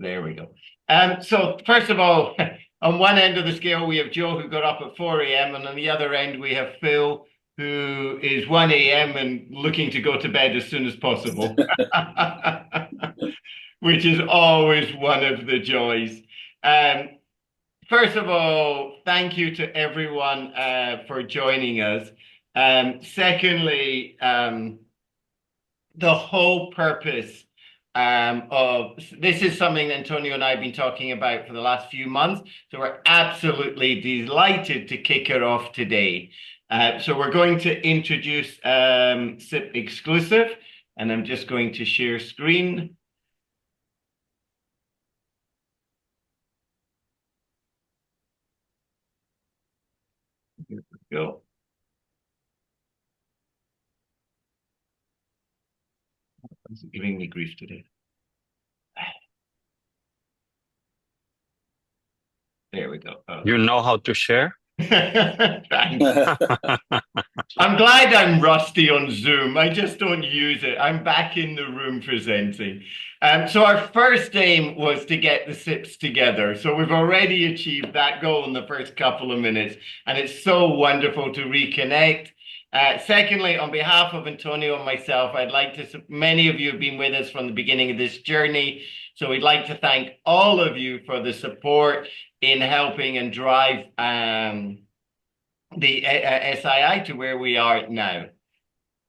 There we go. So first of all, on one end of the scale, we have Joe who got up at 4 a.m. and on the other end, we have Phil who is 1 a.m. and looking to go to bed as soon as possible, which is always one of the joys. Um, First of all, thank you to everyone for joining us. Secondly, the whole purpose of this is something Antonio and I have been talking about for the last few months. So we're absolutely delighted to kick it off today. So we're going to introduce SIP Exclusive, and I'm just going to share screen. Here we go. It's giving me grief today. There we go. Oh. You know how to share? Thanks. I'm glad I'm rusty on Zoom. I just don't use it. I'm back in the room presenting. So our first aim was to get the SIPs together. So we've already achieved that goal in the first couple of minutes, and it's so wonderful to reconnect. Secondly, on behalf of Antonio and myself, I'd like to, many of you have been with us from the beginning of this journey. So we'd like to thank all of you for the support in helping and drive the SII to where we are now.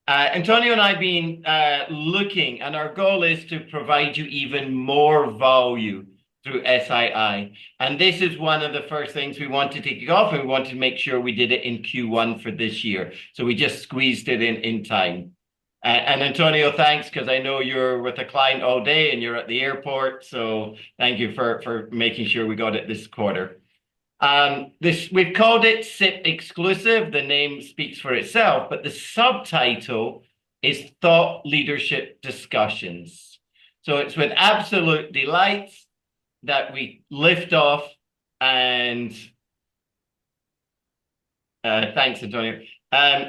Antonio and I have been looking, and our goal is to provide you even more value through SII. And this is one of the first things we wanted to kick off, and we wanted to make sure we did it in Q1 for this year. So we just squeezed it in time. And Antonio, thanks, because I know you're with a client all day and you're at the airport. So thank you for making sure we got it this quarter. We've called it SIP Exclusive. The name speaks for itself, but the subtitle is Thought Leadership Discussions. So it's with absolute delight that we lift off and thanks, Antonio.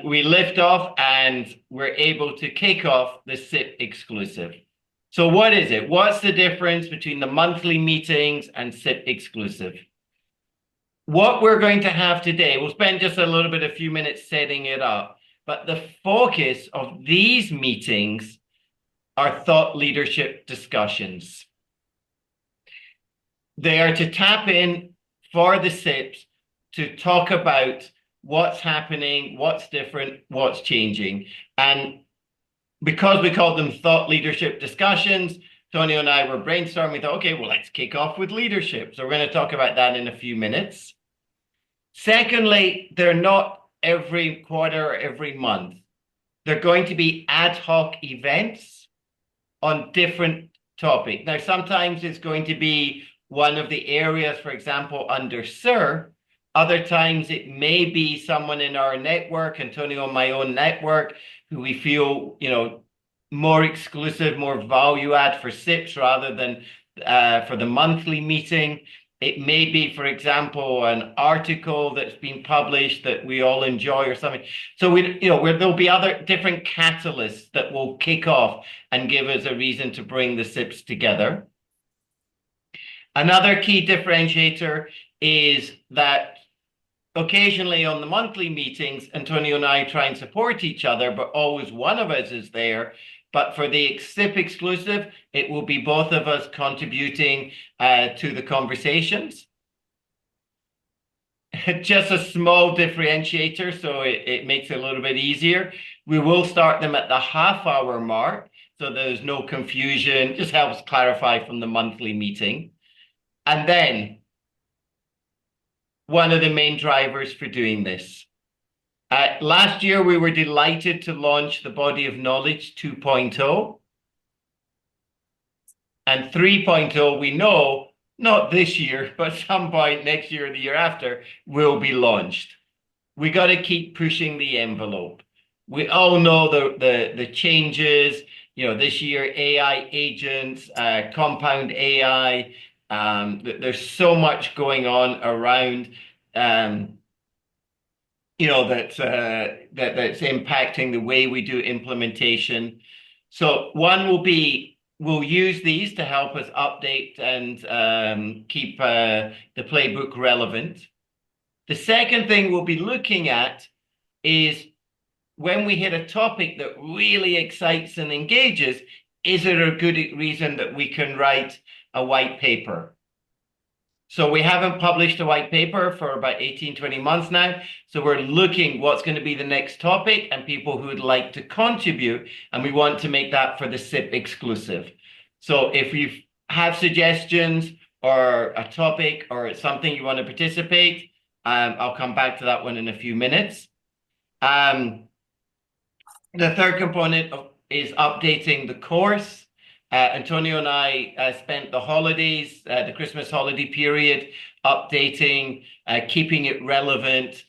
We lift off and we're able to kick off the SIP Exclusive. So what is it? What's the difference between the monthly meetings and SIP Exclusive? What we're going to have today, we'll spend just a few minutes setting it up, but the focus of these meetings are thought leadership discussions. They are to tap in for the SIPs to talk about what's happening, what's different, what's changing. And because we called them thought leadership discussions, Tony and I were brainstorming. We thought, okay, well, let's kick off with leadership. So we're going to talk about that in a few minutes. Secondly, they're not every quarter or every month. They're going to be ad hoc events on different topics. Now, sometimes it's going to be one of the areas, for example, under SIR. Other times it may be someone in our network, Antonio and my own network, who we feel, more exclusive, more value add for SIPs rather than for the monthly meeting. It may be, for example, an article that's been published that we all enjoy or something. So there'll be other different catalysts that will kick off and give us a reason to bring the SIPs together. Another key differentiator is that occasionally on the monthly meetings, Antonio and I try and support each other, but always one of us is there. But for the SIP Exclusive, it will be both of us contributing to the conversations. Just a small differentiator, so it makes it a little bit easier. We will start them at the half-hour mark, so there's no confusion. Just helps clarify from the monthly meeting. And then one of the main drivers for doing this. Last year, we were delighted to launch the Body of Knowledge 2.0. And 3.0, we know, not this year, but some point next year or the year after, will be launched. We got to keep pushing the envelope. We all know the changes, this year, AI agents, compound AI. There's so much going on around that's impacting the way we do implementation. So one will be we'll use these to help us update and keep the playbook relevant. The second thing we'll be looking at is when we hit a topic that really excites and engages, is it a good reason that we can write a white paper? So we haven't published a white paper for about 18, 20 months now. So we're looking what's going to be the next topic and people who would like to contribute. And we want to make that for the SIP exclusive. So if you have suggestions or a topic or it's something you want to participate, I'll come back to that one in a few minutes. The third component is updating the course. Antonio and I spent the holidays, the Christmas holiday period, updating, keeping it relevant,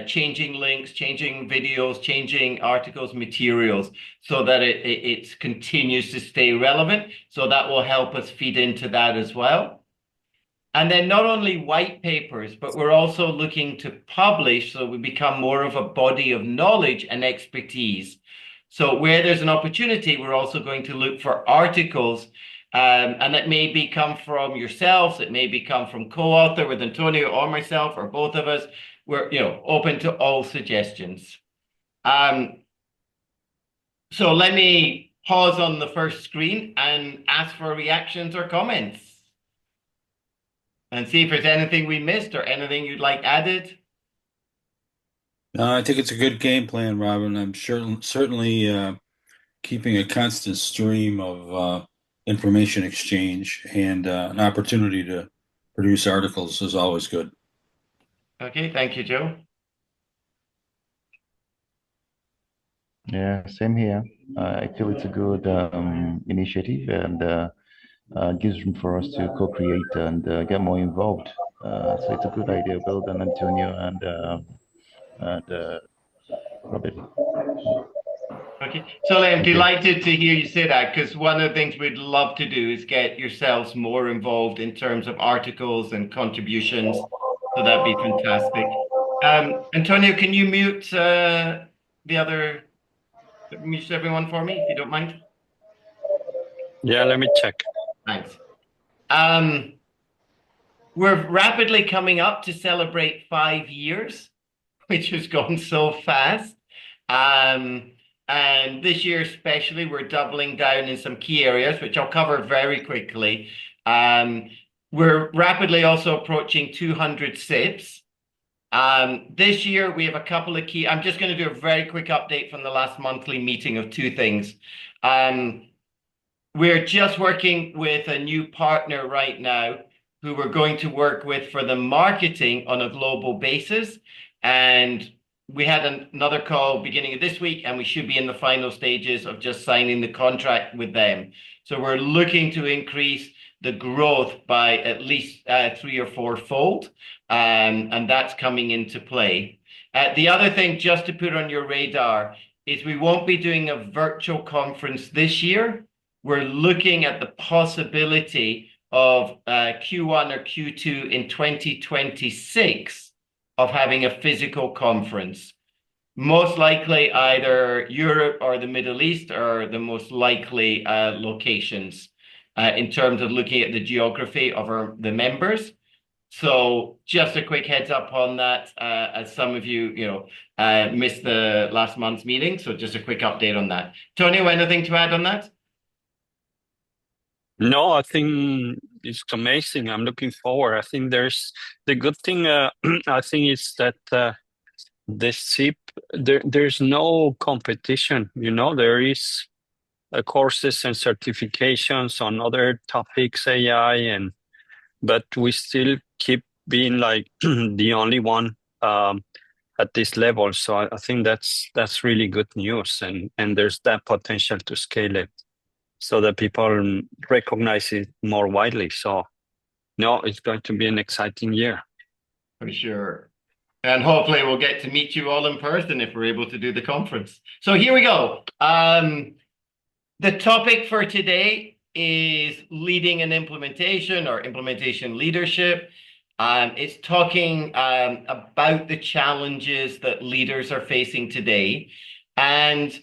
changing links, changing videos, changing articles, materials, so that it continues to stay relevant. So that will help us feed into that as well. And then not only white papers, but we're also looking to publish so we become more of a body of knowledge and expertise. So where there's an opportunity, we're also going to look for articles, and that may come from yourselves, it may come from co-author with Antonio or myself or both of us. We're open to all suggestions. So let me pause on the first screen and ask for reactions or comments. And see if there's anything we missed or anything you'd like added. I think it's a good game plan, Robin. I'm certainly keeping a constant stream of information exchange and an opportunity to produce articles is always good. Okay, thank you, Joe. Yeah, same here. I feel it's a good initiative and gives room for us to co-create and get more involved. So it's a good idea, Bill and Antonio and Robert. Okay, so I'm Thank you. delighted to hear you say that, because one of the things we'd love to do is get yourselves more involved in terms of articles and contributions. So that'd be fantastic. Antonio, can you mute mute everyone for me, if you don't mind? Yeah, let me check. Thanks. We're rapidly coming up to celebrate 5 years, which has gone so fast. And this year especially, we're doubling down in some key areas, which I'll cover very quickly. We're rapidly also approaching 200 SIPs. This year, we have a couple of I'm just going to do a very quick update from the last monthly meeting of two things. We're just working with a new partner right now who we're going to work with for the marketing on a global basis. And we had another call beginning of this week, and we should be in the final stages of just signing the contract with them. So we're looking to increase the growth by at least 3 or 4-fold, and that's coming into play. The other thing, just to put on your radar, is we won't be doing a virtual conference this year. We're looking at the possibility of Q1 or Q2 in 2026 of having a physical conference. Most likely either Europe or the Middle East are the most likely locations in terms of looking at the geography of the members. So just a quick heads up on that, as some of you, missed the last month's meeting. So just a quick update on that. Tony, anything to add on that? No, I think it's amazing. I'm looking forward. I think there's the good thing. I think is that the SIP there's no competition. There is courses and certifications on other topics, AI, but we still keep being like the only one at this level. So I think that's really good news, and there's that potential to scale it, so that people recognize it more widely. So, no, it's going to be an exciting year. For sure. And hopefully we'll get to meet you all in person if we're able to do the conference. So here we go. The topic for today is leading an implementation or implementation leadership. It's talking about the challenges that leaders are facing today. And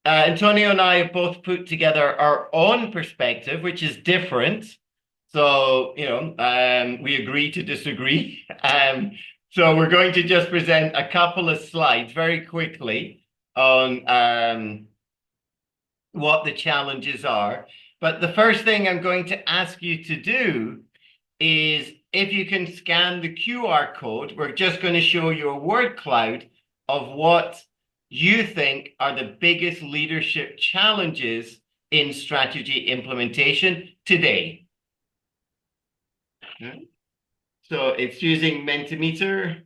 Antonio and I have both put together our own perspective, which is different. So, we agree to disagree. So we're going to just present a couple of slides very quickly on what the challenges are. But the first thing I'm going to ask you to do is if you can scan the QR code, we're just going to show you a word cloud of what you think are the biggest leadership challenges in strategy implementation today. Okay. So it's using Mentimeter.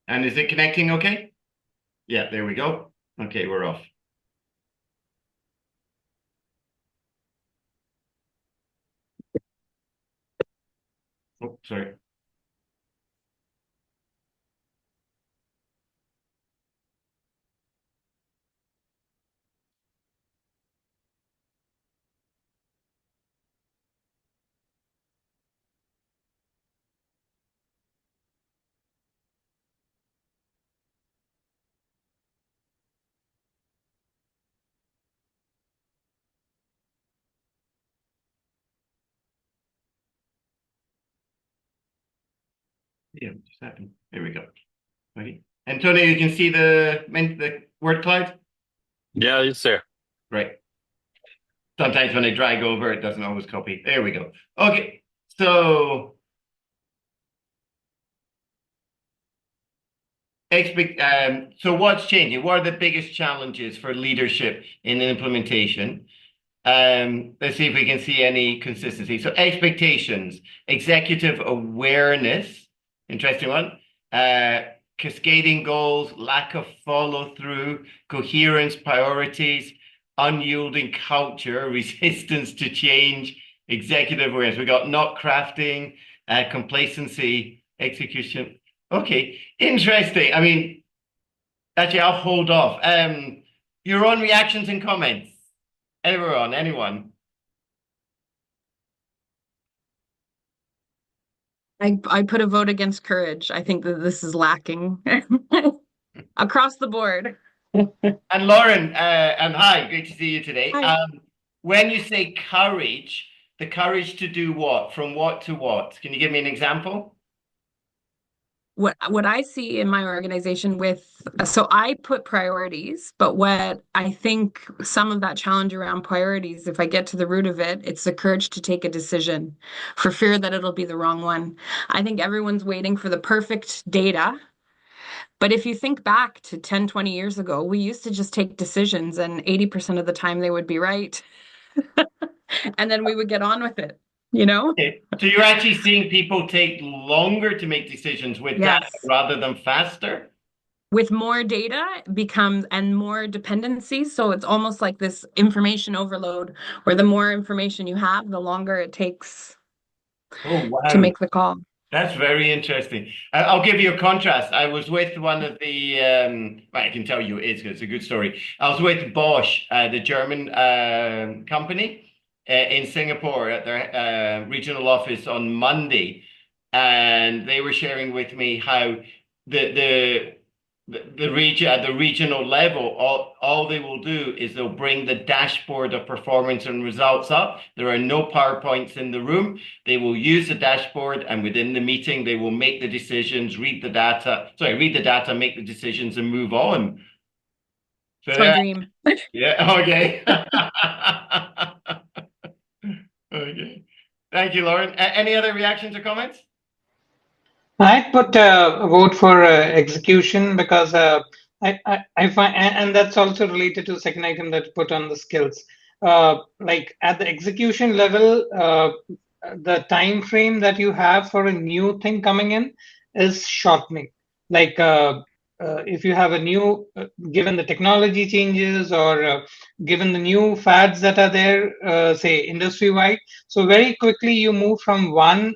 And is it connecting okay? Yeah, there we go. Okay, we're off. Oh, sorry. Yeah, just happened. There we go. Okay. Antonio, you can see the word cloud? Yeah, it's there. Right. Sometimes when I drag over, it doesn't always copy. There we go. Okay. So so what's changing? What are the biggest challenges for leadership in implementation? Let's see if we can see any consistency. So expectations, executive awareness, interesting one. Cascading goals, lack of follow through, coherence, priorities, unyielding culture, resistance to change, executive awareness. We got not crafting, complacency, execution. Okay, interesting. I mean, actually, I'll hold off. Your own reactions and comments. Everyone, anyone? I put a vote against courage. I think that this is lacking across the board. And Lauren, and hi, great to see you today. Hi. When you say courage, the courage to do what? From what to what? Can you give me an example? What I see in my organization so I put priorities, but what I think some of that challenge around priorities, if I get to the root of it, it's the courage to take a decision for fear that it'll be the wrong one. I think everyone's waiting for the perfect data. But if you think back to 10, 20 years ago, we used to just take decisions and 80% of the time they would be right. And then we would get on with it, you know? Okay. So you're actually seeing people take longer to make decisions with data Yes. rather than faster? With more data becomes and more dependencies. So it's almost like this information overload where the more information you have, the longer it takes Oh, to wow. make the call. That's very interesting. I'll give you a contrast. I was with one of the, well, I can tell you it is because it's a good story. I was with Bosch, the German company in Singapore at their regional office on Monday, and they were sharing with me how the the the region at the regional level, all they will do is they'll bring the dashboard of performance and results up. There are no PowerPoints in the room. They will use the dashboard, and within the meeting, they will make the decisions, read the data, make the decisions, and move on. So It's my dream. yeah, okay. Okay. Thank you, Lauren. Any other reactions or comments? I put a vote for execution because I find, and that's also related to the second item that put on the skills. Like at the execution level, the time frame that you have for a new thing coming in is shortening. Like if you have a new, given the technology changes or given the new fads that are there, say industry wide, so very quickly you move from one,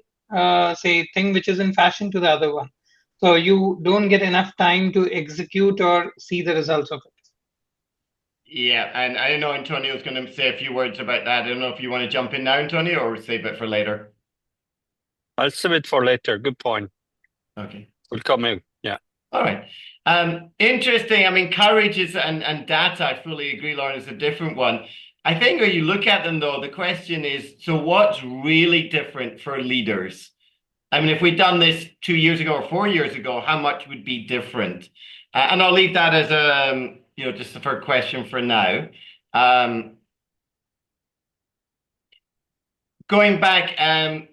say, thing which is in fashion to the other one. So you don't get enough time to execute or see the results of it. Yeah, and I know Antonio's going to say a few words about that. I don't know if you want to jump in now, Antonio, or save it for later. I'll save it for later. Good point. Okay. We'll come in. Yeah. All right. Interesting. I mean, courage is and data, I fully agree, Lauren, is a different one. I think when you look at them, though, the question is, so what's really different for leaders? I mean, if we'd done this 2 years ago or 4 years ago, how much would be different? And I'll leave that as a, just the first question for now. Going back,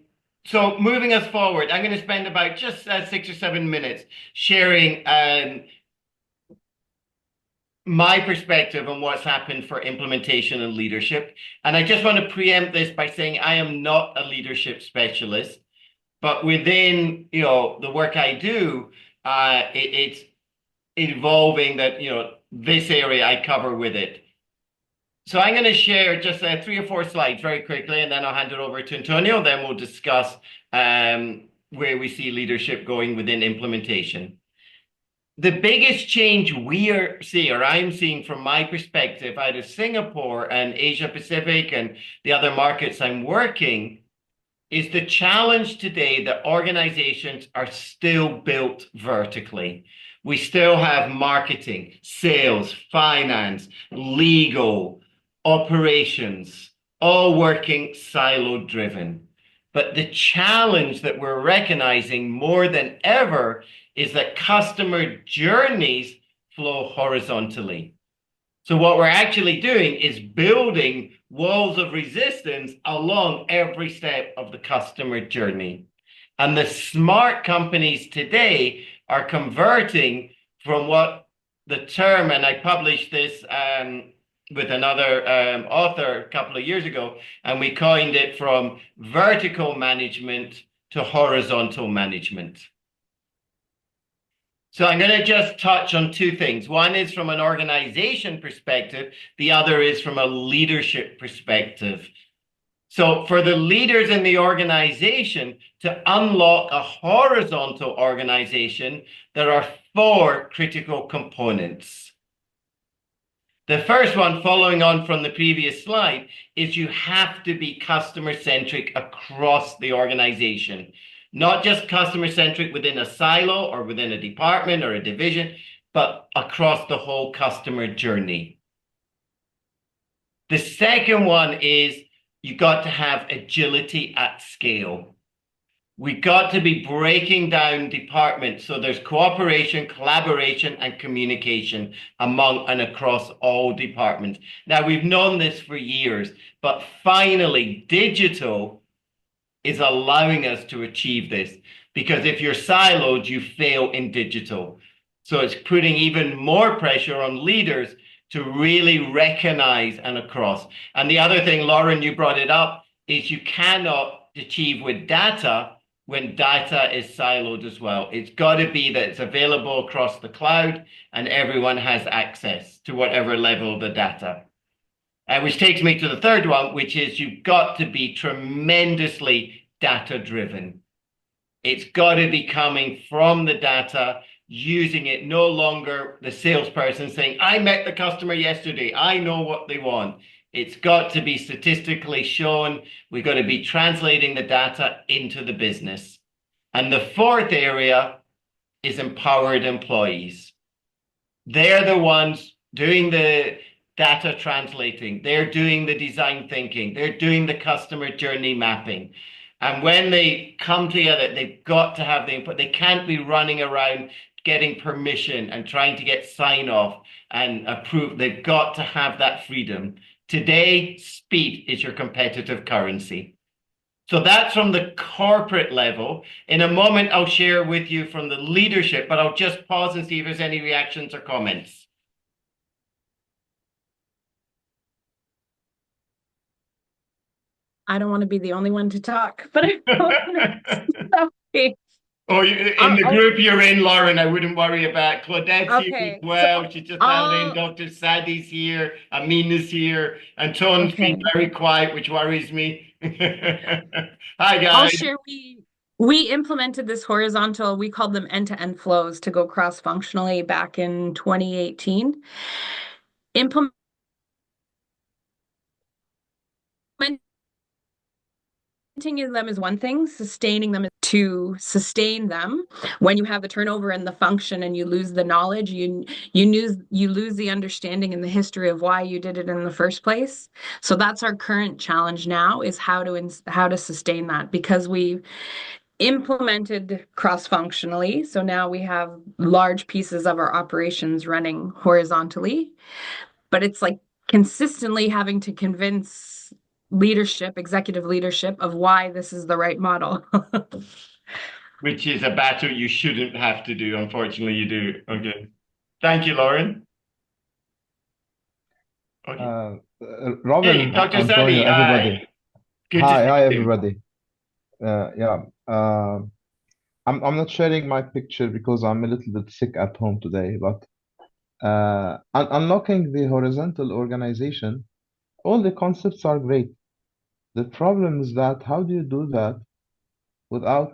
so moving us forward, I'm going to spend about just 6 or 7 minutes sharing my perspective on what's happened for implementation and leadership. And I just want to preempt this by saying I am not a leadership specialist, but within the work I do, it's involving that this area I cover with it. So I'm going to share just 3 or 4 slides very quickly, and then I'll hand it over to Antonio. Then we'll discuss where we see leadership going within implementation. The biggest change we are seeing, or I'm seeing from my perspective, out of Singapore and Asia Pacific and the other markets I'm working, is the challenge today that organizations are still built vertically. We still have marketing, sales, finance, legal, operations, all working silo-driven. But the challenge that we're recognizing more than ever is that customer journeys flow horizontally. So what we're actually doing is building walls of resistance along every step of the customer journey. And the smart companies today are converting from what the term, and I published this with another author a couple of years ago, and we coined it from vertical management to horizontal management. So I'm going to just touch on 2 things. One is from an organization perspective. The other is from a leadership perspective. So for the leaders in the organization to unlock a horizontal organization, there are 4 critical components. The first one, following on from the previous slide, is you have to be customer-centric across the organization. Not just customer-centric within a silo or within a department or a division, but across the whole customer journey. The second one is you got to have agility at scale. We got to be breaking down departments so there's cooperation, collaboration, and communication among and across all departments. Now, we've known this for years, but finally, digital is allowing us to achieve this, because if you're siloed, you fail in digital. So it's putting even more pressure on leaders to really recognize and across. And the other thing, Lauren, you brought it up, is you cannot achieve with data when data is siloed as well. It's got to be that it's available across the cloud and everyone has access to whatever level of the data. Which takes me to the third one, which is you've got to be tremendously data-driven. It's got to be coming from the data, using it, no longer the salesperson saying, I met the customer yesterday, I know what they want. It's got to be statistically shown. We've got to be translating the data into the business. And the fourth area is empowered employees. They're the ones doing the data translating. They're doing the design thinking. They're doing the customer journey mapping. And when they come together, they've got to have the input. They can't be running around getting permission and trying to get sign off and approve. They've got to have that freedom. Today, speed is your competitive currency. So that's from the corporate level. In a moment, I'll share with you from the leadership, but I'll just pause and see if there's any reactions or comments. I don't want to be the only one to talk, but sorry. Oh, in I'll, the I'll, group you're in, Lauren, I wouldn't worry about. Claudette's here as okay, well. She's just dialed in. I'll Dr. Sadi's here. Amina's here. Anton's been okay. very quiet, which worries me. Hi, I'll guys. share we implemented this horizontal, we called them end-to-end flows to go cross-functionally back in 2018. Implementing them is one thing, sustaining them is to sustain them. When you have the turnover in the function and you lose the knowledge, you lose the understanding and the history of why you did it in the first place. So that's our current challenge now, is how to sustain that, because we implemented cross-functionally. So now we have large pieces of our operations running horizontally, but it's like consistently having to convince leadership, executive leadership, of why this is the right model. Which is a battle you shouldn't have to do. Unfortunately, you do. Okay. Thank you, Lauren. Okay. Hey, Robin, Dr. Antonio, Sadi. Hi. everybody. Good to see Hi, you. everybody. Yeah, I'm not sharing my picture because I'm a little bit sick at home today, but unlocking the horizontal organization, all the concepts are great. The problem is that how do you do that without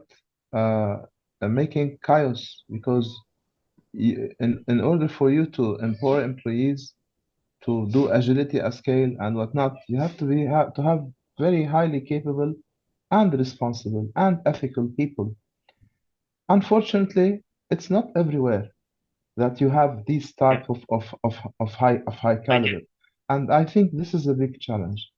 uh, making chaos? Because in order for you to empower employees to do agility at scale and whatnot, you have to have very highly capable and responsible and ethical people. Unfortunately, it's not everywhere that you have these type of high Thank caliber. you. And I think this is a big challenge.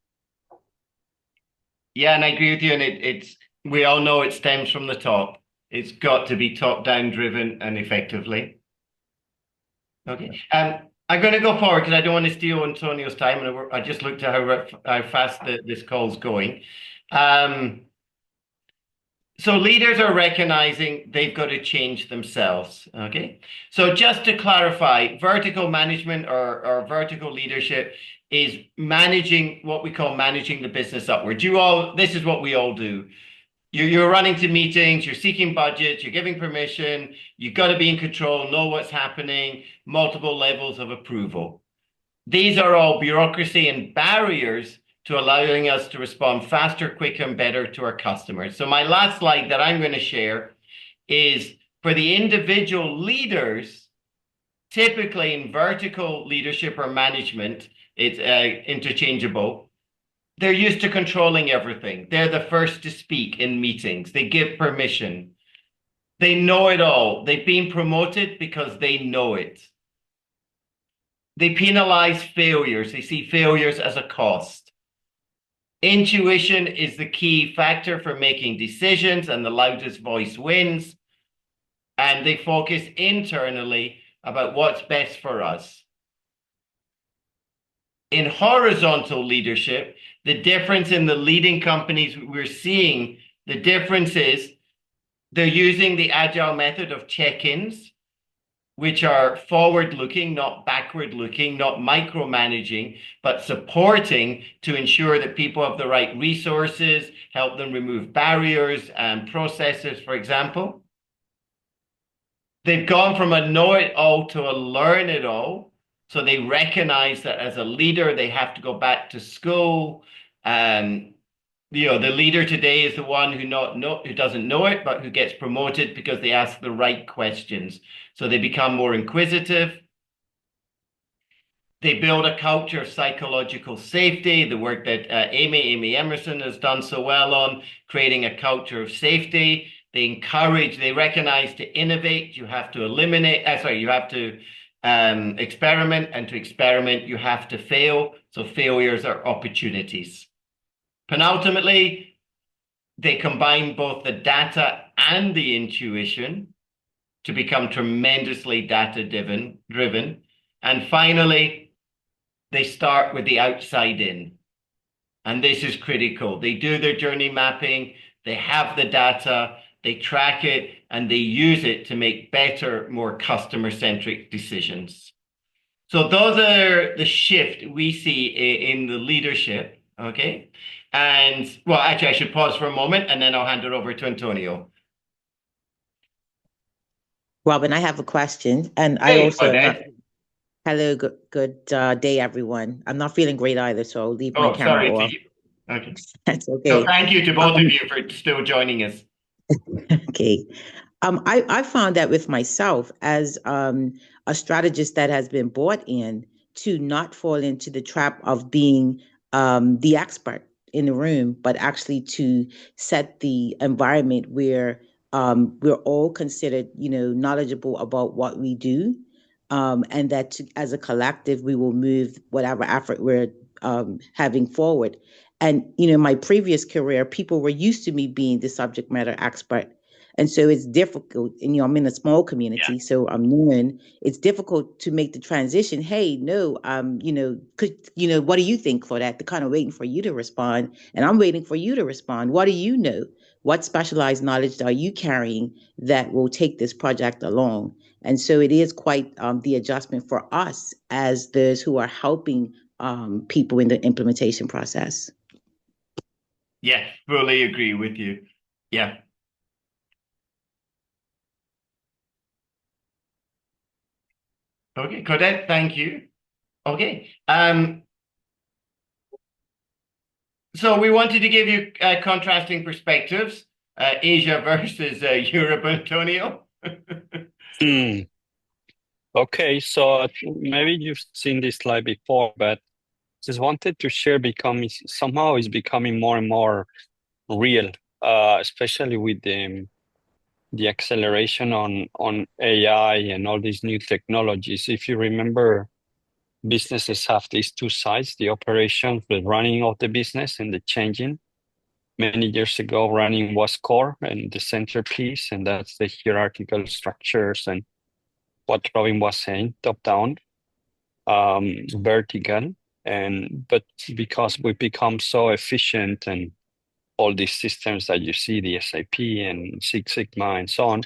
Yeah, and I agree with you. And it's we all know it stems from the top. It's got to be top-down driven and effectively. Okay. I'm going to go forward because I don't want to steal Antonio's time, and I just looked at how fast this call's going. So leaders are recognizing they've got to change themselves. Okay. So just to clarify, vertical management or vertical leadership is managing what we call managing the business upwards. This is what we all do. You're running to meetings, you're seeking budgets, you're giving permission, you've got to be in control, know what's happening, multiple levels of approval. These are all bureaucracy and barriers to allowing us to respond faster, quicker, and better to our customers. So my last slide that I'm going to share is for the individual leaders, typically in vertical leadership or management, it's interchangeable. They're used to controlling everything. They're the first to speak in meetings. They give permission. They know it all. They've been promoted because they know it. They penalize failures. They see failures as a cost. Intuition is the key factor for making decisions, and the loudest voice wins. And they focus internally about what's best for us. In horizontal leadership, the difference in the leading companies we're seeing, the difference is they're using the agile method of check-ins, which are forward-looking, not backward-looking, not micromanaging, but supporting to ensure that people have the right resources, help them remove barriers and processes, for example. They've gone from a know-it-all to a learn-it-all. So they recognize that as a leader, they have to go back to school. The leader today is the one who doesn't know it, but who gets promoted because they ask the right questions. So they become more inquisitive. They build a culture of psychological safety, the work that Amy Emerson has done so well on creating a culture of safety. They recognize to innovate, you have to you have to experiment, and to experiment, you have to fail. So failures are opportunities. Penultimately, they combine both the data and the intuition to become tremendously data-driven. And finally, they start with the outside in. And this is critical. They do their journey mapping, they have the data, they track it, and they use it to make better, more customer-centric decisions. So those are the shift we see in the leadership, okay? And well, actually, I should pause for a moment and then I'll hand it over to Antonio. Robin, I have a question, and I Hey, also am not. Odette. Hello, good day, everyone. I'm not feeling great either, so I'll leave my Oh, camera sorry to off. you. Okay. That's So okay. thank you to both of Um, you for still joining us. okay. I found that with myself as a strategist that has been brought in to not fall into the trap of being the expert in the room, but actually to set the environment where we're all considered, knowledgeable about what we do, and that as a collective we will move whatever effort we're having forward. And my previous career, people were used to me being the subject matter expert, and so it's difficult. And I'm in a small community, so I'm new, and it's difficult to make the transition. Hey, no, what do you think for that? They're kind of waiting for you to respond, and I'm waiting for you to respond. What do you know? What specialized knowledge are you carrying that will take this project along? And so it is quite the adjustment for us as those who are helping people in the implementation process. Yeah, fully agree with you. Yeah. Okay, Claudette, thank you. Okay. So we wanted to give you contrasting perspectives, Asia versus Europe, Antonio. Hmm. Okay, so maybe you've seen this slide before, but just wanted to share somehow is becoming more and more real, especially with the acceleration on AI and all these new technologies. If you remember, businesses have these two sides, the operations, the running of the business and the changing. Many years ago, running was core and the centerpiece, and that's the hierarchical structures and what Robin was saying, top down, vertical. But because we become so efficient and all these systems that you see, the SAP and Six Sigma and so on,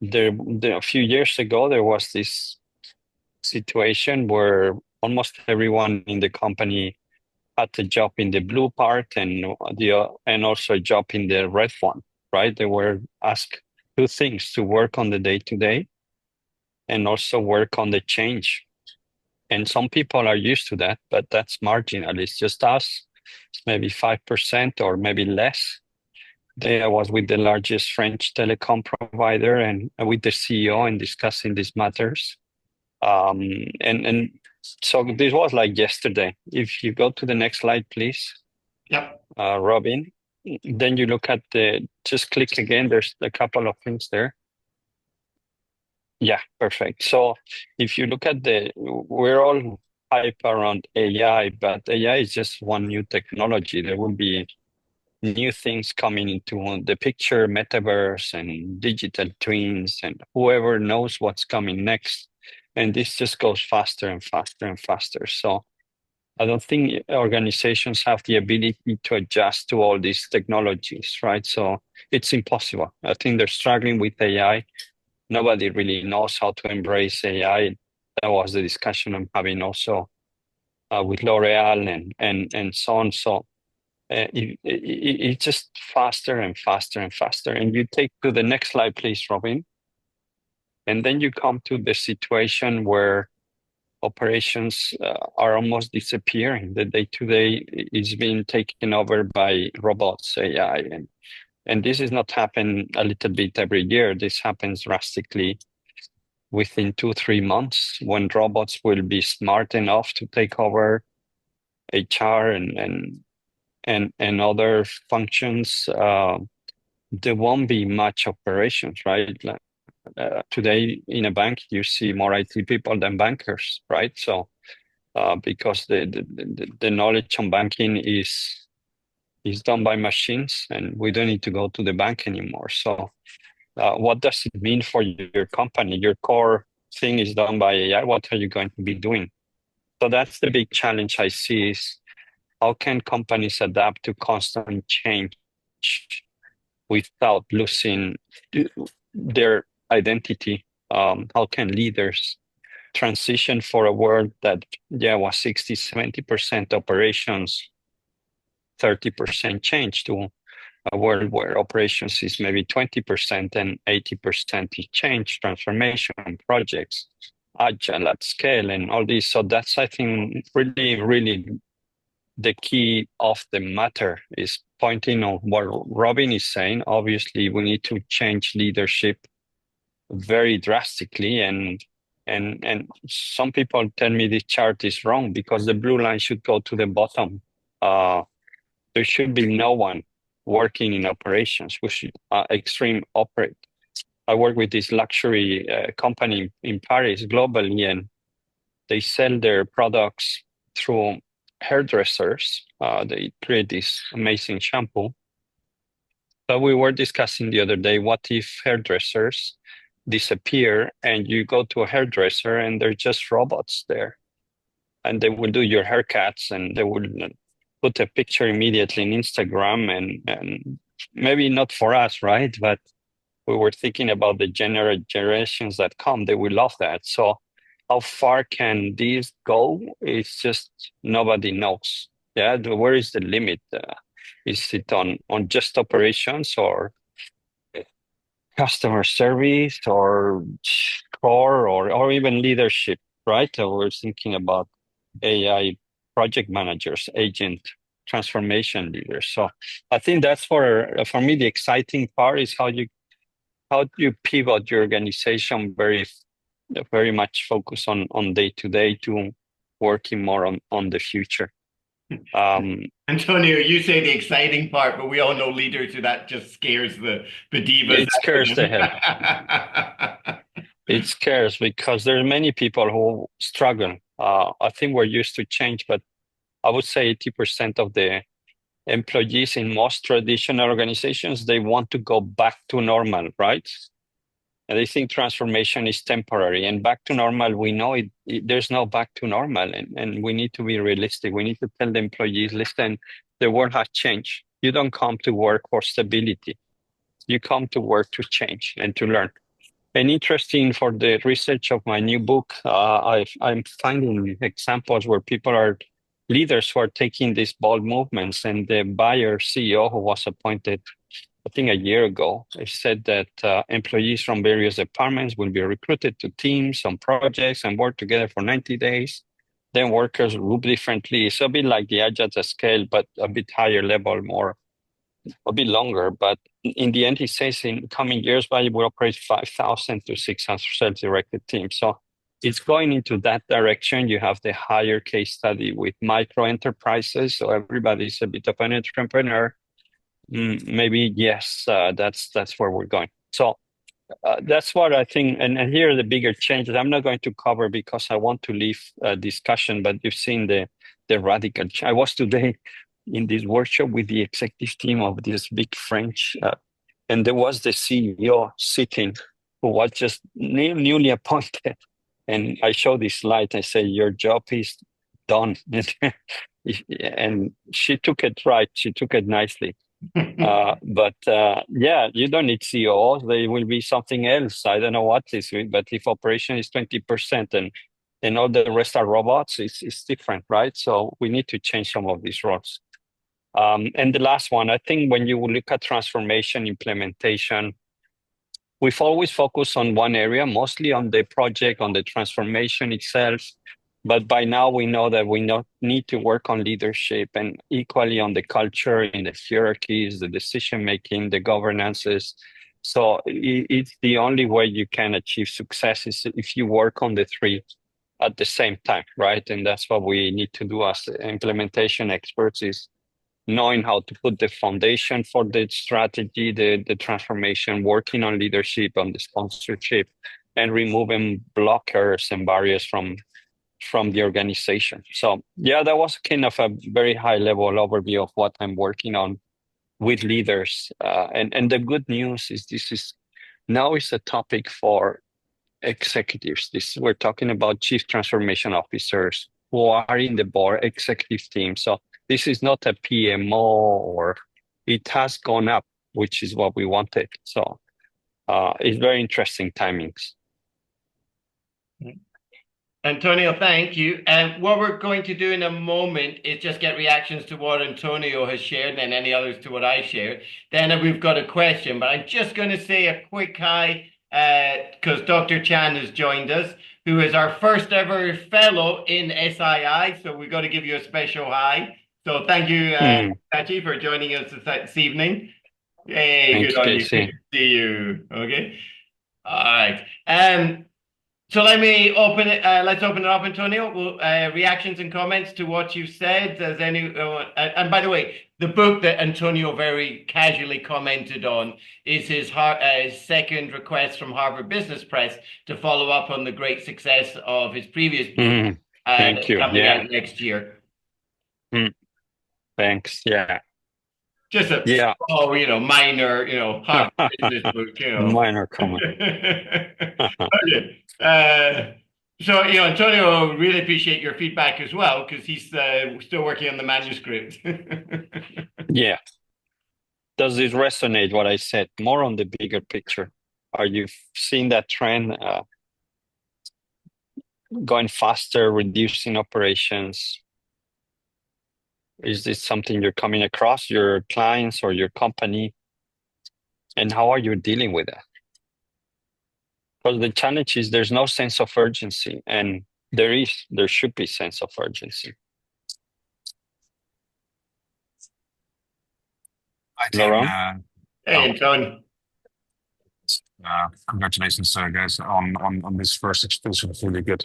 a few years ago, there was this situation where almost everyone in the company had a job in the blue part and also a job in the red one, right? They were asked two things: to work on the day-to-day and also work on the change. And some people are used to that, but that's marginal. It's just us. It's maybe 5% or maybe less. I was with the largest French telecom provider and with the CEO and discussing these matters. And so this was like yesterday. If you go to the next slide, please. Yep. Robin. Then you look at just click again. There's a couple of things there. Yeah, perfect. So if you look at we're all hype around AI, but AI is just one new technology. There will be new things coming into the picture, metaverse and digital twins, and whoever knows what's coming next. And this just goes faster and faster and faster. So I don't think organizations have the ability to adjust to all these technologies, right? So it's impossible. I think they're struggling with AI. Nobody really knows how to embrace AI. That was the discussion I'm having also with L'Oreal and so on. So it's just faster and faster and faster. And you take to the next slide, please, Robin. And then you come to the situation where operations are almost disappearing. The day-to-day is being taken over by robots, AI. And this is not happening a little bit every year. This happens drastically within 2-3 months when robots will be smart enough to take over HR and other functions. There won't be much operations, right? Today in a bank, you see more IT people than bankers, right? So because the knowledge on banking is done by machines, and we don't need to go to the bank anymore. So what does it mean for your company? Your core thing is done by AI. What are you going to be doing? So that's the big challenge I see is how can companies adapt to constant change without losing their identity? How can leaders transition for a world that was 60-70% operations, 30% change to a world where operations is maybe 20% and 80% is change, transformation, projects, agile at scale, and all this. So that's, I think, really, really the key of the matter is pointing on what Robin is saying. Obviously, we need to change leadership very drastically, and some people tell me this chart is wrong because the blue line should go to the bottom. There should be no one working in operations. We should extreme operate. I work with this luxury company in Paris globally, and they sell their products through hairdressers. They create this amazing shampoo. But we were discussing the other day, what if hairdressers disappear and you go to a hairdresser and they're just robots there, and they will do your haircuts and they will put a picture immediately in Instagram, and maybe not for us, right? But we were thinking about the generations that come, they will love that. So how far can these go? It's just nobody knows. Yeah, where is the limit? Is it on just operations or customer service or core or even leadership, right? We're thinking about AI project managers, agent transformation leaders. So I think that's for me, the exciting part is how you pivot your organization very much focus on day to day to working more on the future. Antonio, you say the exciting part, but we all know leaders who that just scares the divas. It scares the hell. It scares because there are many people who struggle. I think we're used to change, but I would say 80% of the employees in most traditional organizations, they want to go back to normal, right? And they think transformation is temporary, and back to normal, we know there's no back to normal, and we need to be realistic. We need to tell the employees, listen, the world has changed. You don't come to work for stability. You come to work to change and to learn. And interesting for the research of my new book, I'm finding examples where people are leaders who are taking these bold movements, and the Bayer CEO who was appointed I think a year ago, I said that employees from various departments will be recruited to teams on projects and work together for 90 days. Then workers group differently. It's a bit like the agile scale, but a bit higher level, a bit longer. But in the end, he says in coming years, Valle will operate 5,000 to 600 self-directed teams. So it's going into that direction. You have the higher case study with micro enterprises. So everybody's a bit of an entrepreneur. Maybe yes, that's where we're going. So that's what I think. And here are the bigger changes. I'm not going to cover because I want to leave discussion. But you've seen the radical. I was today in this workshop with the executive team of this big French, and there was the CEO sitting who was just newly appointed. And I showed this slide. I say, your job is done. And she took it right. She took it nicely. But yeah, you don't need CEOs. They will be something else. I don't know what this is, but if operation is 20% and all the rest are robots, it's different, right? So we need to change some of these roles. And the last one, I think when you look at transformation implementation, we've always focused on one area, mostly on the project, on the transformation itself. But by now we know that we need to work on leadership and equally on the culture, in the hierarchies, the decision-making, the governances. So it's the only way you can achieve success is if you work on the three at the same time, right? And that's what we need to do as implementation experts is knowing how to put the foundation for the strategy, the transformation, working on leadership, on the sponsorship, and removing blockers and barriers from the organization. So yeah, that was kind of a very high level overview of what I'm working on with leaders. And the good news is this is now is a topic for executives. We're talking about chief transformation officers who are in the board executive team. So this is not a PMO, or it has gone up, which is what we wanted. So it's very interesting timings. Antonio, thank you. And what we're going to do in a moment is just get reactions to what Antonio has shared and any others to what I shared. Then we've got a question, but I'm just going to say a quick hi because Dr. Chan has joined us, who is our first ever fellow in SII. So we've got to give you a special hi. So thank you, Tachi, for joining us this evening. Hey, Thank good you, on you. Good JC. to see you. Okay. All right. So let me open it. Let's open it up, Antonio. Reactions and comments to what you said. Does any? And by the way, the book that Antonio very casually commented on is his second request from Harvard Business Press to follow up on the great success of his previous book Thank you. coming Yeah. out next year. Thanks. Yeah. Just a minor, Harvard business book, Minor comment. Okay. So, Antonio, really appreciate your feedback as well, because he's still working on the manuscript. Yeah. Does it resonate what I said? More on the bigger picture. Are you seeing that trend going faster, reducing operations? Is this something you're coming across your clients or your company? And how are you dealing with that? Because the challenge is there's no sense of urgency, and there should be sense of urgency. Hi, Laurent? team. Hey, Antonio. Congratulations, guys, on this first exclusive. It's really good.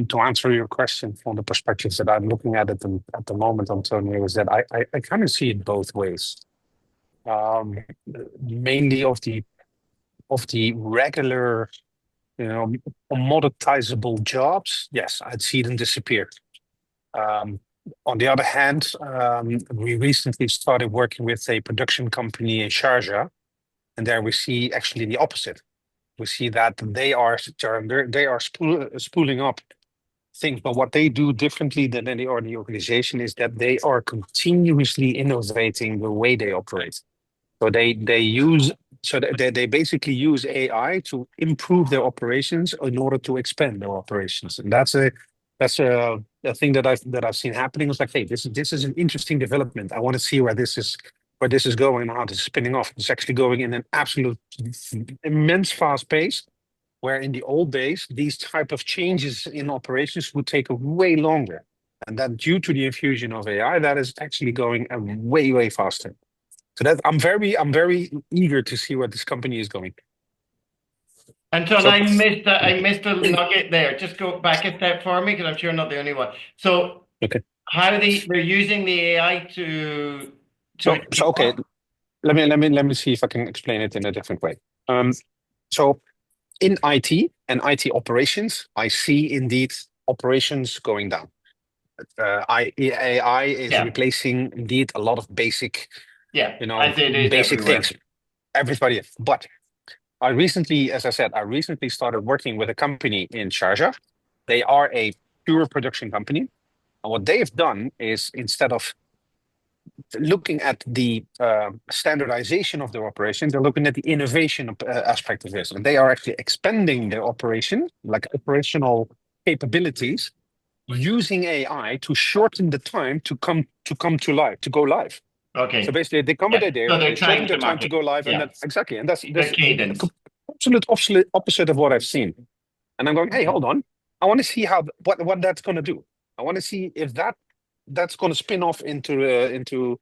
To answer your question from the perspectives that I'm looking at the moment, Antonio, is that I kind of see it both ways. Mainly of the regular, commoditizable jobs. Yes, I'd see them disappear. On the other hand, we recently started working with a production company in Sharjah, and there we see actually the opposite. We see that they are spooling up things, but what they do differently than any other organization is that they are continuously innovating the way they operate. So they basically use AI to improve their operations in order to expand their operations, and that's a thing that I've seen happening. It's like, hey, this is an interesting development. I want to see where this is going and how this is spinning off. It's actually going in an absolute immense fast pace, where in the old days these type of changes in operations would take way longer, and that due to the infusion of AI, that is actually going way faster. So that I'm very eager to see where this company is going. Anton, So- I missed a nugget there. Just go back a step for me, because I'm sure I'm not the only one. So, Okay. how they're using the AI to So okay, let me see if I can explain it in a different way. So in IT and IT operations, I see indeed operations going down. AI is replacing indeed a lot of basic, as it is basic everywhere. things. Everybody, but I recently started working with a company in Sharjah. They are a pure production company, and what they have done is, instead of looking at the standardization of their operation, they're looking at the innovation aspect of this, and they are actually expanding their operation, like operational capabilities, using AI to shorten the time to go live. Okay. So basically, they come with So idea, they're they shorten time their to time to market. go live, and that's exactly, and that's The cadence. absolute opposite of what I've seen. And I'm going, hey, hold on, I want to see what that's going to do. I want to see if that's going to spin off into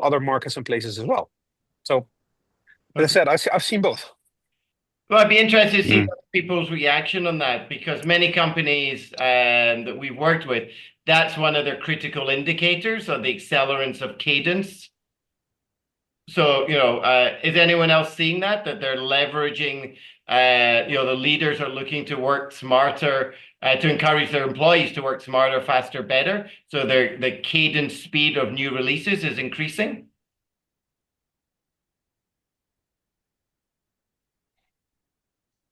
other markets and places as well. So, as I said, I've seen both. Well, I'd be interested to see people's reaction on that, because many companies that we've worked with, that's one of their critical indicators, or the accelerance of cadence. So, is anyone else seeing that they're leveraging, the leaders are looking to work smarter, to encourage their employees to work smarter, faster, better. So the cadence speed of new releases is increasing.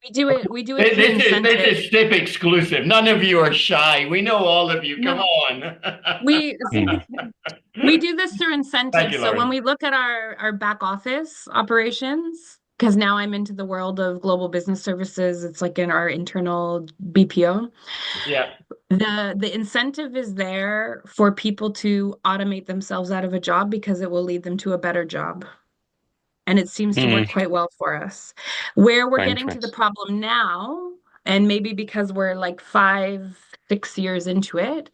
We do it through incentives. This is SIP exclusive. None of you are shy. We know all of you. Come on. We do this through incentives. You, so when Lauren. we look at our back office operations, because now I'm into the world of global business services. It's like in our internal BPO. Yeah. The incentive is there for people to automate themselves out of a job because it will lead them to a better job. And it seems to work quite well for us. Where we're getting to the Interesting. problem now, and maybe because we're like 5, 6 years into it,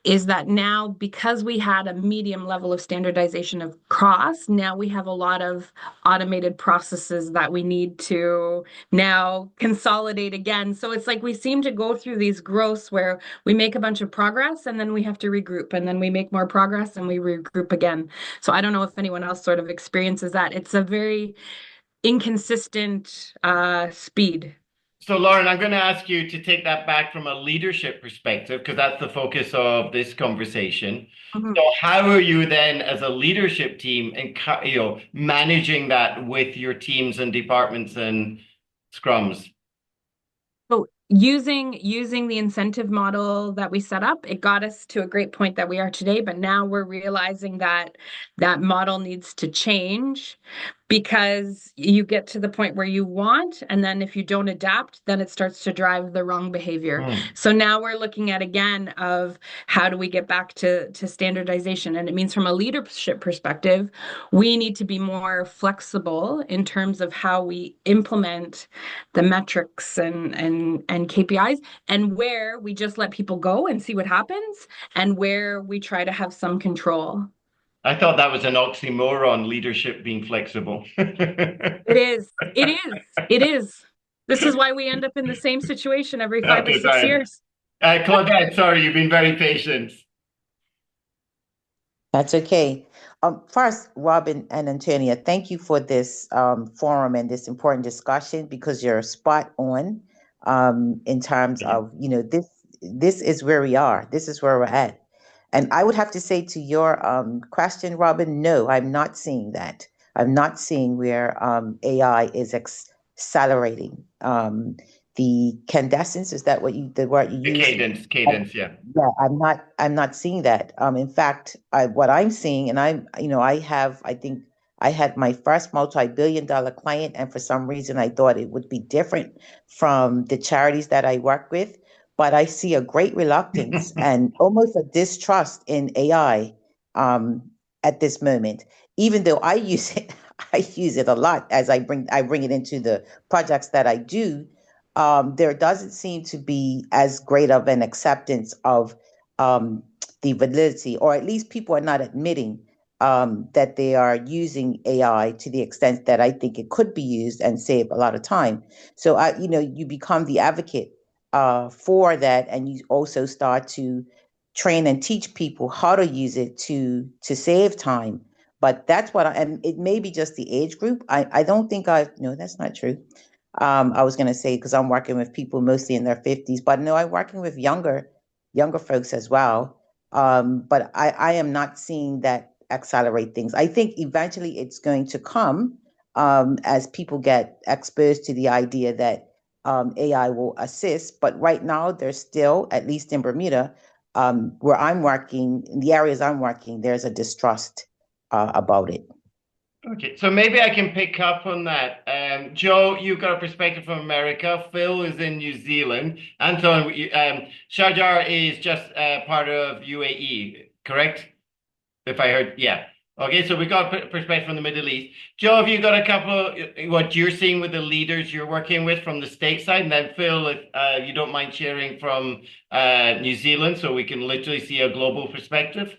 is that now because we had a medium level of standardization across, now we have a lot of automated processes that we need to now consolidate again. So it's like we seem to go through these growths where we make a bunch of progress and then we have to regroup, and then we make more progress and we regroup again. So I don't know if anyone else sort of experiences that. It's a very inconsistent speed. So, Lauren, I'm going to ask you to take that back from a leadership perspective, because that's the focus of this conversation. Mhm. So, how are you then, as a leadership team, and managing that with your teams and departments and scrums? So using the incentive model that we set up, it got us to a great point that we are today, but now we're realizing that that model needs to change because you get to the point where you want, and then if you don't adapt, then it starts to drive the wrong behavior. So now we're looking at again of how do we get back to standardization? And it means from a leadership perspective, we need to be more flexible in terms of how we implement the metrics and KPIs, and where we just let people go and see what happens, and where we try to have some control. I thought that was an oxymoron, leadership being flexible. It is. It is. It is. This is why we end up in the same situation every 5 or Okay, 6 fine. years. Claudette, sorry, you've been very patient. That's okay. First, Robin and Antonia, thank you for this forum and this important discussion, because you're spot on in terms of, this is where we are. This is where we're at. And I would have to say to your question, Robin, no, I'm not seeing that. I'm not seeing where AI is accelerating. The cadence, is that the word you The use? cadence, yeah. Yeah, I'm not seeing that. In fact, what I'm seeing, and I think I had my first multi-billion-dollar client, and for some reason I thought it would be different from the charities that I work with. But I see a great reluctance and almost a distrust in AI at this moment. Even though I use it, I use it a lot as I bring it into the projects that I do. There doesn't seem to be as great of an acceptance of um, the validity, or at least people are not admitting that they are using AI to the extent that I think it could be used and save a lot of time. So you become the advocate for that, and you also start to train and teach people how to use it to save time. But that's and it may be just the age group. I don't think no, that's not true. I was going to say, because I'm working with people mostly in their 50s, but no, I'm working with younger folks as well. But I am not seeing that accelerate things. I think eventually it's going to come as people get exposed to the idea that AI will assist. But right now, there's still, at least in Bermuda, where I'm working, in the areas I'm working, there's a distrust about it. Okay, so maybe I can pick up on that. Joe, you've got a perspective from America. Phil is in New Zealand. Anton, Sharjah is just part of UAE, correct? If I heard, yeah. Okay, so we got a perspective from the Middle East. Joe, have you got a couple what you're seeing with the leaders you're working with from the stateside? And then Phil, if you don't mind sharing from New Zealand, so we can literally see a global perspective.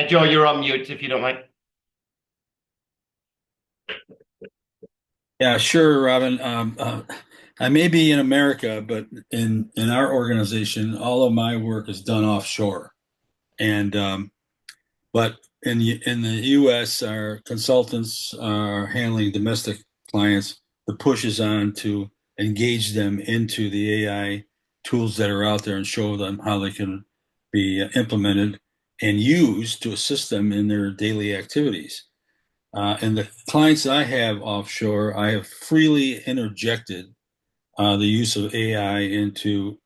Joe, you're on mute if you don't mind. Yeah, sure, Robin. I may be in America, but in our organization, all of my work is done offshore. And but in the U.S., our consultants are handling domestic clients. The push is on to engage them into the AI tools that are out there and show them how they can be implemented and used to assist them in their daily activities. And the clients I have offshore, I have freely interjected the use of AI into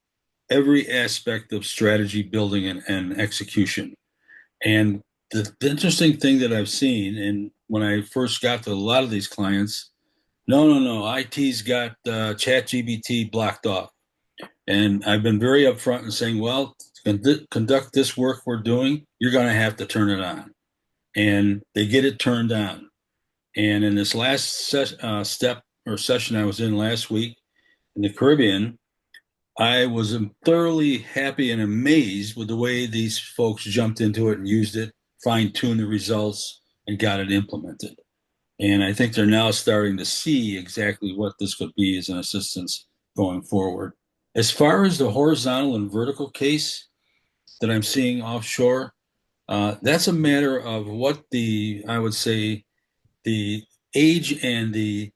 every aspect of strategy building and execution. And the interesting thing that I've seen, and when I first got to a lot of these clients, no, IT's got ChatGPT blocked off. And I've been very upfront in saying, well, to conduct this work we're doing, you're going to have to turn it on. And they get it turned on. And in this last step or session I was in last week in the Caribbean, I was thoroughly happy and amazed with the way these folks jumped into it and used it, fine-tuned the results, and got it implemented. And I think they're now starting to see exactly what this could be as an assistance going forward. As far as the horizontal and vertical case that I'm seeing offshore, that's a matter of what I would say, the age and the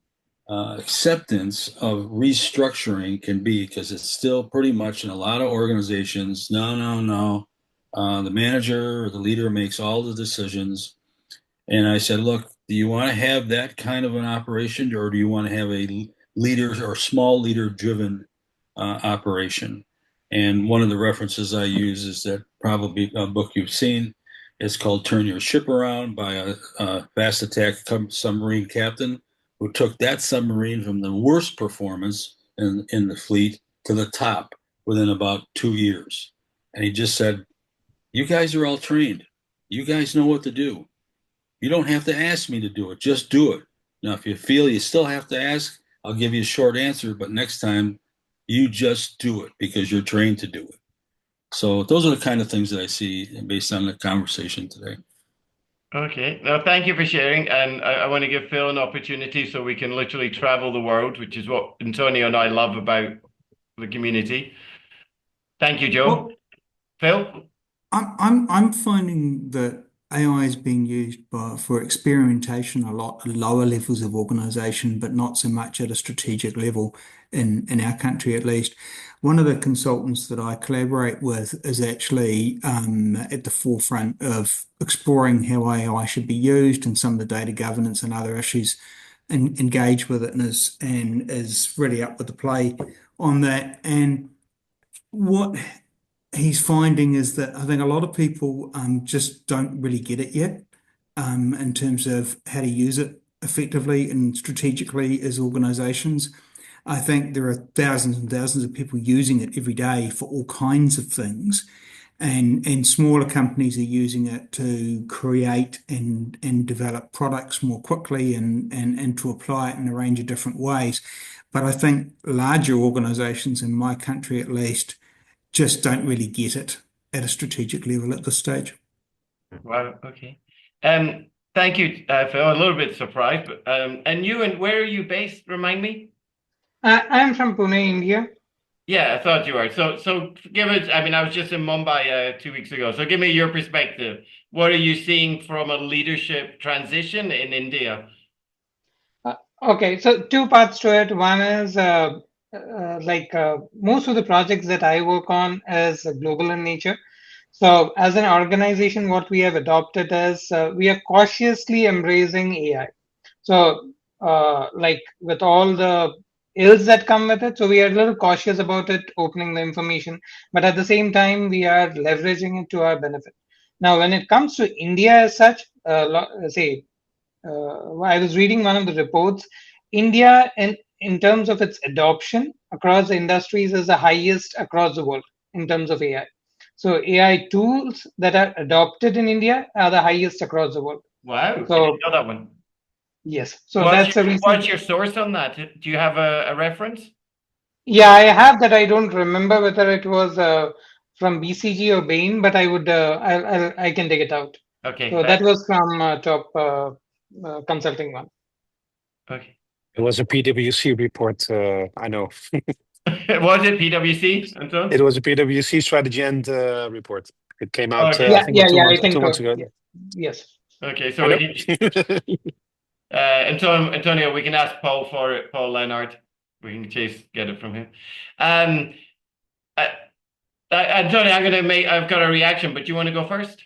acceptance of restructuring can be, because it's still pretty much in a lot of organizations, no. The manager or the leader makes all the decisions. And I said, look, do you want to have that kind of an operation, or do you want to have a leader or small leader driven operation? And one of the references I use is that probably a book you've seen. It's called Turn Your Ship Around by a fast attack submarine captain who took that submarine from the worst performance in the fleet to the top within about 2 years. And he just said, you guys are all trained. You guys know what to do. You don't have to ask me to do it. Just do it. Now, if you feel you still have to ask, I'll give you a short answer, but next time you just do it because you're trained to do it. So those are the kind of things that I see based on the conversation today. Okay. Now, thank you for sharing. And I want to give Phil an opportunity so we can literally travel the world, which is what Antonio and I love about the community. Thank you, Joe. Well, Phil? I'm finding that AI is being used for experimentation a lot at lower levels of organization, but not so much at a strategic level in our country at least. One of the consultants that I collaborate with is actually at the forefront of exploring how AI should be used and some of the data governance and other issues, and engage with it, and is really up with the play on that. And what he's finding is that I think a lot of people just don't really get it yet, in terms of how to use it effectively and strategically as organizations. I think there are thousands and thousands of people using it every day for all kinds of things. And smaller companies are using it to create and develop products more quickly, and to apply it in a range of different ways. But I think larger organizations, in my country at least, just don't really get it at a strategic level at this stage. Wow. Okay. Thank you, Phil. A little bit surprised, but and you, and where are you based? Remind me. I'm from Pune, India. Yeah, I thought you were. So give us. I mean, I was just in Mumbai 2 weeks ago. So give me your perspective. What are you seeing from a leadership transition in India? Okay, so two parts to it. One is most of the projects that I work on is global in nature. So as an organization, what we have adopted is we are cautiously embracing AI. So like with all the ills that come with it, so we are a little cautious about it, opening the information, but at the same time, we are leveraging it to our benefit. Now, when it comes to India as such, say I was reading one of the reports. India, in terms of its adoption across the industries, is the highest across the world in terms of AI. So AI tools that are adopted in India are the highest across the world. Wow, I So didn't know that one. yes, so that's a What's recent. your source on that? Do you have a reference? Yeah, I have that. I don't remember whether it was from BCG or Bain, but I would I can dig it out. Okay, So that was from top consulting one. Okay. It was a PwC report, I know. Was it PwC, Anton? It was a PwC strategy and report. It came out, Okay. I think, I think 2 months ago. yeah. Yes. Okay, I so know. Antonio, we can ask Paul for it, Paul Leonard. We can get it from him. Antonio, I've got a reaction, but you want to go first?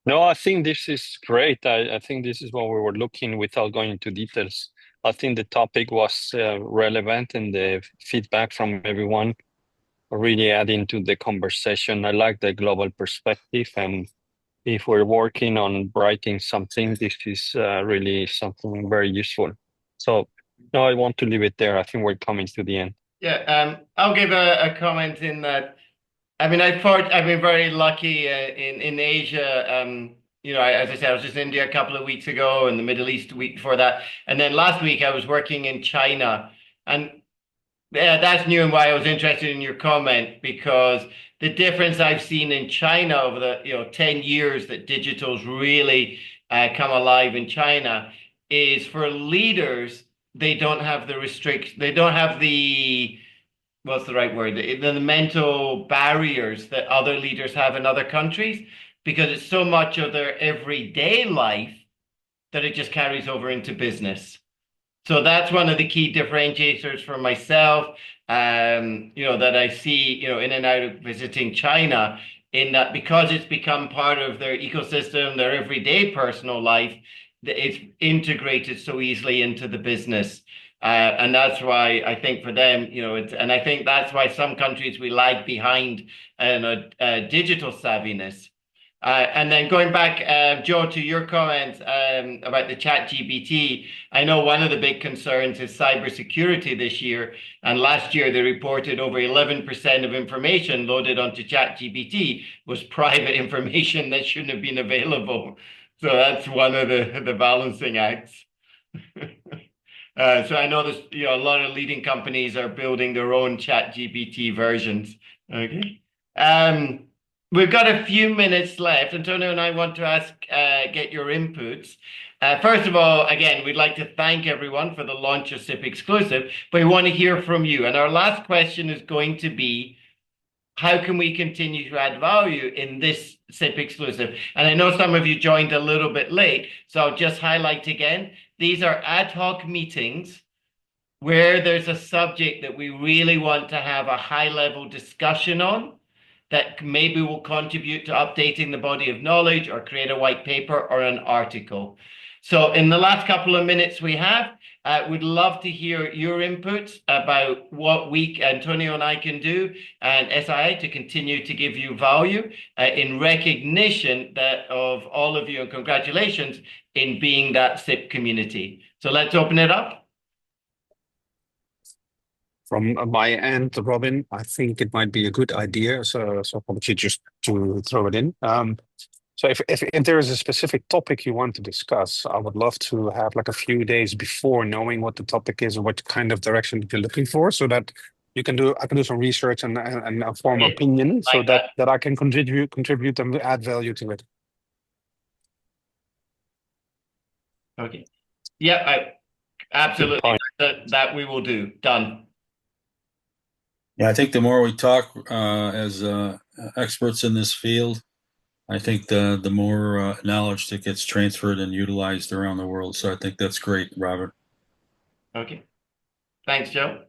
No, I think this is great. I think this is what we were looking without going into details. I think the topic was relevant and the feedback from everyone really adding to the conversation. I like the global perspective, and if we're working on writing something, this is really something very useful. So no, I want to leave it there. I think we're coming to the end. Yeah, I'll give a comment in that. I mean, I've been very lucky in Asia. As I said, I was just in India a couple of weeks ago, and the Middle East a week before that, and then last week I was working in China, and yeah, that's new and why I was interested in your comment because the difference I've seen in China over the 10 years that digital's really come alive in China is for leaders, they don't have the they don't have the what's the right word? The mental barriers that other leaders have in other countries because it's so much of their everyday life that it just carries over into business. So that's one of the key differentiators for myself, that I see, in and out of visiting China, in that because it's become part of their ecosystem, their everyday personal life, it's integrated so easily into the business. And that's why I think for them, and I think that's why some countries we lag behind in a digital savviness. And then going back, Joe, to your comment about the Chat GPT, I know one of the big concerns is cybersecurity this year. And last year, they reported over 11% of information loaded onto Chat GPT was private information that shouldn't have been available. So that's one of the balancing acts. So I know there's a lot of leading companies are building their own Chat GPT versions. Okay. We've got a few minutes left. Antonio and I want to get your inputs. First of all, again, we'd like to thank everyone for the launch of SIP Exclusive, but we want to hear from you. And our last question is going to be, how can we continue to add value in this SIP Exclusive? And I know some of you joined a little bit late, so I'll just highlight again. These are ad hoc meetings where there's a subject that we really want to have a high-level discussion on that maybe will contribute to updating the body of knowledge or create a white paper or an article. So in the last couple of minutes we have, we'd love to hear your inputs about what Antonio and I can do and SIA to continue to give you value in recognition of all of you, and congratulations in being that SIP community. So let's open it up. From my end, Robin, I think it might be a good idea. So probably just to throw it in. So if there is a specific topic you want to discuss, I would love to have like a few days before knowing what the topic is and what kind of direction you're looking for, so that I can do some research and form an opinion, so that I can contribute and add value to it. Okay. Yeah, absolutely. That we will do. Done. Yeah, I think the more we talk as experts in this field, I think the more knowledge that gets transferred and utilized around the world. So I think that's great, Robert. Okay. Thanks, Joe.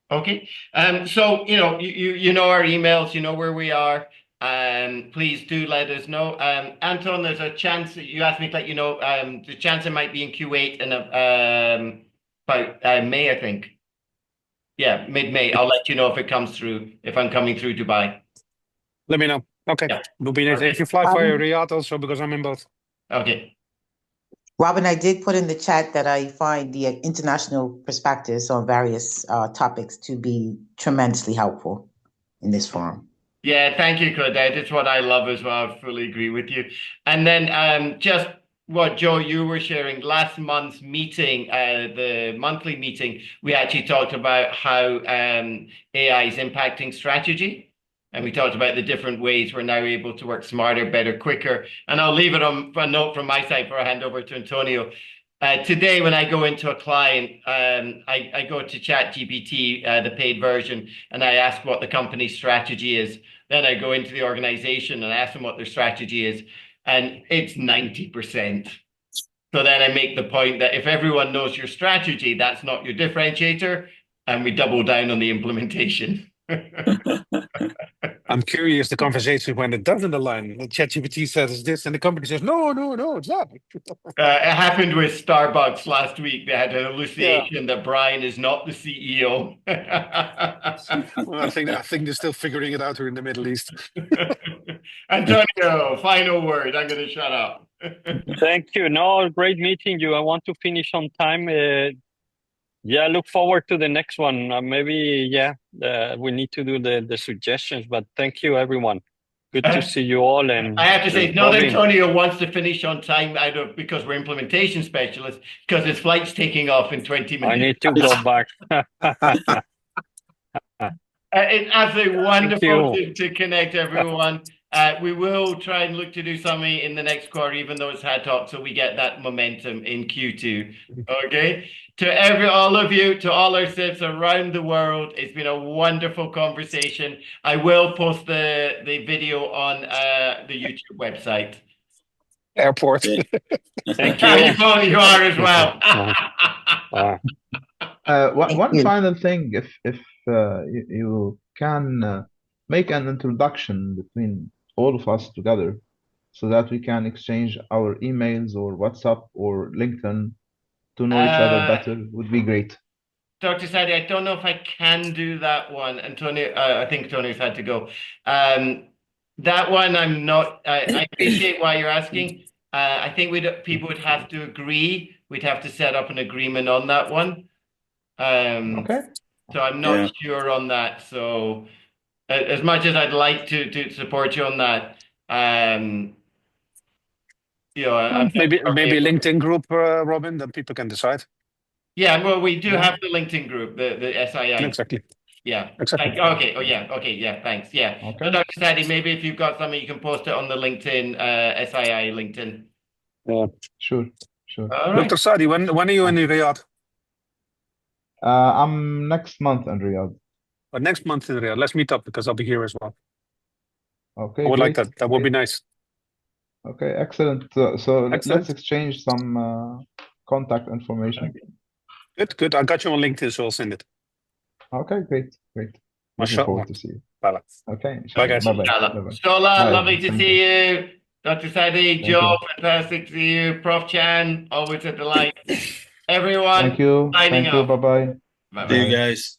Okay. So, you know our emails, you know where we are. Please do let us know. Anton, there's a chance that you asked me to let you know, the chance it might be in Q8 in about May, I think. Yeah, mid-May. I'll let you know if it comes through, if I'm coming through Dubai. Let me know. Okay. Yeah. Will be nice. If you fly via Riyadh also, because I'm in both. Okay. Robin, I did put in the chat that I find the international perspectives on various topics to be tremendously helpful in this forum. Yeah, thank you, Claudette. It's what I love as well. I fully agree with you. And then just what, Joe, you were sharing last month's meeting, the monthly meeting, we actually talked about how AI is impacting strategy. And we talked about the different ways we're now able to work smarter, better, quicker. And I'll leave it on a note from my side before I hand over to Antonio. Today, when I go into a client, I go to ChatGPT, the paid version, and I ask what the company's strategy is. Then I go into the organization and ask them what their strategy is, and it's 90%. So then I make the point that if everyone knows your strategy, that's not your differentiator, and we double down on the implementation. I'm curious the conversation when it doesn't align. The ChatGPT says this, and the company says, no, it's not. It happened with Starbucks last week. They had an hallucination that Brian is not the CEO. Well, I think they're still figuring it out here in the Middle East. Antonio, final word. I'm going to shut up. Thank you. No, great meeting you. I want to finish on time. Yeah, look forward to the next one. Maybe, we need to do the suggestions, but thank you, everyone. Good to see you all. And I have to say, it's not Robin, Antonio wants to finish on time because we're implementation specialists, because his flight's taking off in 20 I minutes. need to go back. It's absolutely Thank wonderful you. to connect everyone. We will try and look to do something in the next quarter, even though it's had talk, so we get that momentum in Q2. Okay. To all of you, to all our SIPs around the world, it's been a wonderful conversation. I will post the video on the YouTube website. Airport. Thank You you. probably are as well. One you. final thing, if you can make an introduction between all of us together, so that we can exchange our emails or WhatsApp or LinkedIn to know each other better, would be great. Dr. Sadi, I don't know if I can do that one. Antonio, I think Antonio's had to go. That one, I'm not. I appreciate why you're asking. I think people would have to agree. We'd have to set up an agreement on that one. Okay. So I'm not sure on that. So as much as I'd like to support you on that, I'm Maybe LinkedIn group, Robin, then people can decide. Yeah, well, we do have the LinkedIn group, the SII. Exactly. Yeah. Exactly. Okay. Oh, yeah. Okay. Yeah. Thanks. Yeah. Okay. So, Dr. Sadi, maybe if you've got something, you can post it on the LinkedIn, SII LinkedIn. Yeah. Sure. All right. Dr. Sadi, when are you in Riyadh? I'm next month in Riyadh. Next month in Riyadh. Let's meet up because I'll be here as well. Okay, I would like great. that. That would be nice. Okay, excellent. So Excellent. let's exchange some contact information. Good. I got you on LinkedIn, so I'll send it. Okay, great. Looking Mashallah. forward to see you. Bye. Okay. Bye, guys. Bye-bye. Stola, Bye. lovely to Thank see you. Dr. Sadi, Thank Joe, you. fantastic to see you. Prof. Chan, always a delight. Everyone, Thank you. signing Thank you. off. Bye-bye. Bye-bye. See you Bye. guys.